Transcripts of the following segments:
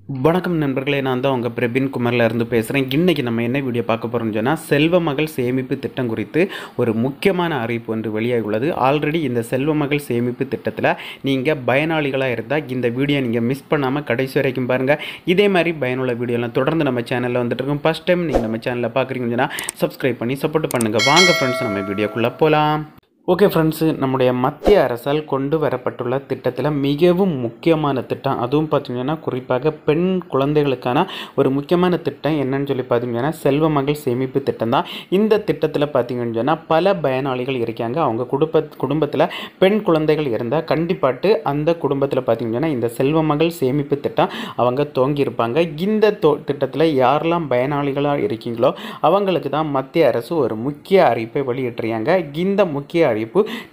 வணக்கம் நண்பர்களே, நான் தான் உங்கள் பிரபின் குமாரில் இருந்து பேசுகிறேன். இன்றைக்கி நம்ம என்ன வீடியோ பார்க்க போகிறோம்னு சொன்னால், செல்வ மகள் சேமிப்பு திட்டம் குறித்து ஒரு முக்கியமான அறிவிப்பு ஒன்று வெளியாகி உள்ளது. ஆல்ரெடி இந்த செல்வ மகள் சேமிப்பு திட்டத்தில் நீங்கள் பயனாளிகளாக இருந்தால் இந்த வீடியோ நீங்கள் மிஸ் பண்ணாமல் கடைசி வரைக்கும் பாருங்கள். இதே மாதிரி பயனுள்ள வீடியோலாம் தொடர்ந்து நம்ம சேனலில் வந்துட்டு இருக்கோம். ஃபஸ்ட் டைம் நீங்கள் நம்ம சேனலில் பார்க்குறீங்கன்னு சொன்னால் சப்ஸ்கிரைப் பண்ணி சப்போர்ட் பண்ணுங்கள். வாங்க ஃப்ரெண்ட்ஸ், நம்ம வீடியோக்குள்ளே போகலாம். ஓகே ஃப்ரெண்ட்ஸு, நம்முடைய மத்திய அரசால் கொண்டு வரப்பட்டுள்ள திட்டத்தில் மிகவும் முக்கியமான திட்டம், அதுவும் பார்த்திங்கன்னா குறிப்பாக பெண் குழந்தைகளுக்கான ஒரு முக்கியமான திட்டம் என்னன்னு சொல்லி பார்த்திங்கன்னா செல்வ மகள் சேமிப்பு திட்டம் தான். இந்த திட்டத்தில் பார்த்திங்கன்னு சொன்னால் பல பயனாளிகள் இருக்காங்க. அவங்க குடும்பத்தில் பெண் குழந்தைகள் இருந்தால் கண்டிப்பாட்டு அந்த குடும்பத்தில் பார்த்திங்கன்னா இந்த செல்வ மகள் சேமிப்பு திட்டம் அவங்க துவங்கியிருப்பாங்க. இந்த திட்டத்தில் யாரெல்லாம் பயனாளிகளாக இருக்கீங்களோ அவங்களுக்கு தான் மத்திய அரசு ஒரு முக்கிய அறிவிப்பை வெளியிட்டுறாங்க. இந்த முக்கிய அறிவிப்பு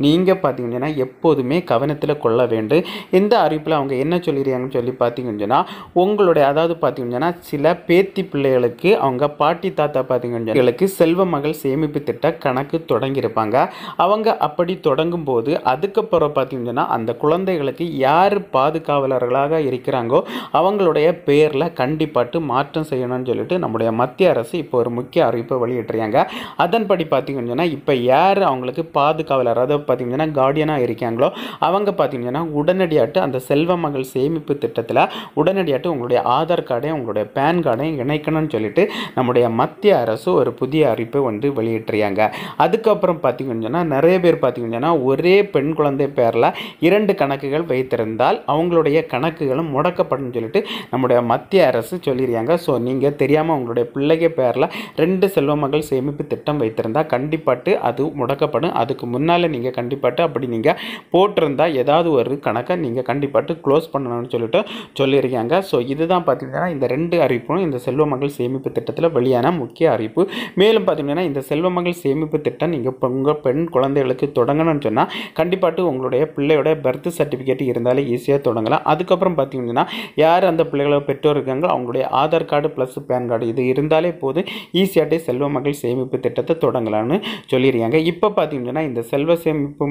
நீங்கள் பார்த்தீங்கன்னா எப்போதுமே கவனத்தில் கொள்ள வேண்டும். இந்த அறிவிப்பில் அவங்க என்ன சொல்லிடுறாங்கன்னு சொல்லி பார்த்தீங்கன்னா, உங்களுடைய அதாவது பார்த்தீங்கன்னா சில பேத்தி பிள்ளைகளுக்கு அவங்க பாட்டி தாத்தா பார்த்தீங்கன்னா செல்வ மகள் சேமிப்பு திட்ட கணக்கு தொடங்கியிருப்பாங்க. அவங்க அப்படி தொடங்கும் போது அதுக்கப்புறம் பார்த்தீங்கன்னா அந்த குழந்தைகளுக்கு யார் பாதுகாவலர்களாக இருக்கிறாங்களோ அவங்களுடைய பேரில் கண்டிப்பாட்டு மாற்றம் செய்யணும்னு சொல்லிட்டு நம்முடைய மத்திய அரசு இப்போ ஒரு முக்கிய அறிவிப்பை வெளியிட்டுறாங்க. அதன்படி பார்த்தீங்கன்னா இப்போ யார் அவங்களுக்கு பாதுகாவலர் அதாவது பார்த்தீங்கன்னா கார்டியனாக இருக்காங்களோ அவங்க பார்த்தீங்கன்னா உடனடியாட்டு அந்த செல்வ மகள் சேமிப்பு திட்டத்தில் உடனடியாட்டு உங்களுடைய ஆதார் கார்டையும் உங்களுடைய பேன் கார்டையும் இணைக்கணும்னு சொல்லிட்டு நம்முடைய மத்திய அரசு ஒரு புதிய அறிவிப்பை வந்து வெளியிட்டுறாங்க. அதுக்கப்புறம் பார்த்தீங்கன்னா நிறைய பேர் பார்த்தீங்கன்னா ஒரே பெண் குழந்தை பேரில் 2 கணக்குகள் வைத்திருந்தால் அவங்களுடைய கணக்குகளும் முடக்கப்படும் சொல்லிட்டு நம்முடைய மத்திய அரசு சொல்லிடுறாங்க. ஸோ நீங்கள் தெரியாமல் உங்களுடைய பிள்ளைங்க பேரில் 2 செல்வ மகள் சேமிப்பு திட்டம் வைத்திருந்தால் கண்டிப்பாட்டு அது முடக்கப்படும். அதுக்கு முன்னால் நீங்கள் கண்டிப்பாட்டு அப்படி நீங்கள் போட்டிருந்தால் ஏதாவது ஒரு கணக்கை நீங்கள் கண்டிப்பாட்டு க்ளோஸ் பண்ணணும்னு சொல்லிட்டு சொல்லியிருக்காங்க. ஸோ இதுதான் பார்த்தீங்கன்னா இந்த 2 அறிவிப்பும் இந்த செல்வ மகள் சேமிப்பு திட்டத்தில் வெளியான முக்கிய அறிவிப்பு. மேலும் பார்த்தீங்கன்னா இந்த செல்வ மகள் சேமிப்பு திட்டம் நீங்கள் உங்கள் பெண் குழந்தைகளுக்கு தொடங்கணும்னு சொன்னால் கண்டிப்பாட்டு உங்களுடைய பிள்ளையோட பர்த் சர்டிஃபிகேட் இருந்தாலே ஈஸியாக தொடங்கலாம். அதுக்கப்புறம் பார்த்தீங்கன்னா யார் அந்த பிள்ளைகளோட பெற்றோர் இருக்காங்களோ அவங்களுடைய Aadhaar card plus PAN card இது இருந்தாலே போதும் ஈஸியாகிட்டே செல்வ மகள் சேமிப்பு திட்டத்தை தொடங்கலாம்னு சொல்லியிருக்காங்க. இப்போ பார்த்தீங்கன்னா இந்த செல்வ சேமிப்பு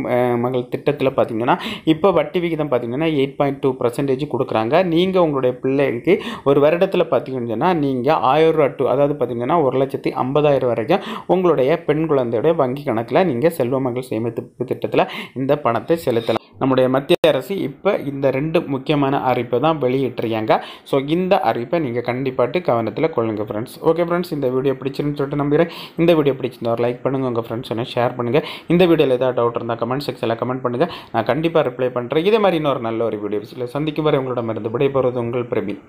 மகள் திட்டத்தில் பார்த்தீங்கன்னா இப்போ வட்டி விகிதம் பார்த்தீங்கன்னா 8.2% கொடுக்குறாங்க. நீங்கள் உங்களுடைய பிள்ளைக்கு ஒரு வருடத்தில் பார்த்தீங்கன்னா நீங்கள் 1000 ரூபா அதாவது பார்த்தீங்கன்னா 1,50,000 வரைக்கும் உங்களுடைய பெண் குழந்தையுடைய வங்கி கணக்கில் நீங்கள் செல்வ மகள் சேமிப்பு திட்டத்தில் இந்த பணத்தை செலுத்தலாம். நம்முடைய மத்திய அரசு இப்போ இந்த 2 முக்கியமான அறிவிப்பை தான் வெளியிட்டுருக்காங்க. ஸோ இந்த அறிவிப்பை நீங்கள் கண்டிப்பாட்டு கவனத்தில் கொள்ளுங்கள் ஃப்ரெண்ட்ஸ். ஓகே ஃப்ரெண்ட்ஸ், இந்த வீடியோ பிடிச்சிருன்னு சொல்லிட்டு நம்புகிறேன். இந்த வீடியோ பிடிச்சிருந்தா ஒரு லைக் பண்ணுங்கள், உங்கள் ஃப்ரெண்ட்ஸ் சொன்னால் ஷேர் பண்ணுங்கள். இந்த வீடியோவில் ஏதாவது டவுட் இருந்தால் கமெண்ட் செக்ஷனில் கமெண்ட் பண்ணுங்கள், நான் கண்டிப்பாக ரிப்ளை பண்ணுறேன். இதே மாதிரி இன்னொரு நல்ல ஒரு வீடியோஸில் சந்திக்கும் வரை உங்களிடமிருந்து விடைபெறுவது உங்கள் பிரபின்.